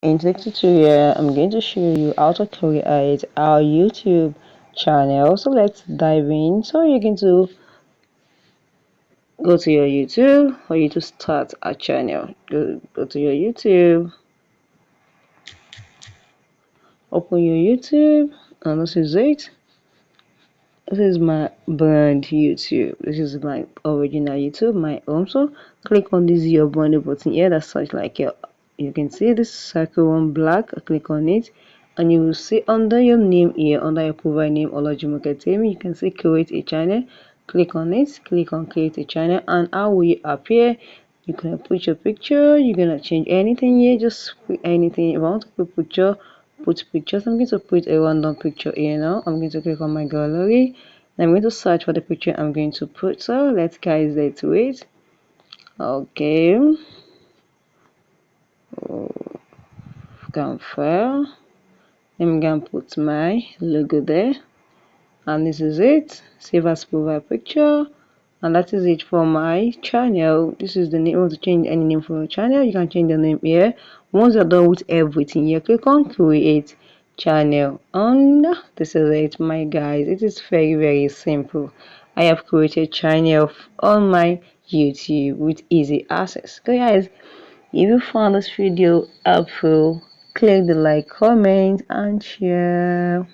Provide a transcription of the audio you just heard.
In this tutorial, I'm going to show you how to create our YouTube channel. So let's dive in. So you're going to go to your YouTube for you to start a channel. Go to your YouTube, open your YouTube, and this is it. This is my brand YouTube. This is my original YouTube, my home. So click on this your brand button here that such like your, you can see this circle one black. Click on it and you will see under your name here, under your profile name Olajumoke, you can see create a channel. Click on it, click on create a channel, and how will you appear? You're gonna put your picture, you're gonna change anything here, just put anything you want to put picture. Put pictures. I'm going to put a random picture here now. I'm going to click on my gallery. I'm going to search for the picture I'm going to put. So let's wait. Okay. Confirm. I'm going to put my logo there. And this is it. Save as profile picture. And that is it for my channel. This is the name. Want to change any name for your channel, you can change the name here. Once you're done with everything, you click on create channel, and this is it, my guys. It is very simple. I have created channel on my YouTube with easy access. So guys, if you found this video helpful, click the like, comment and share.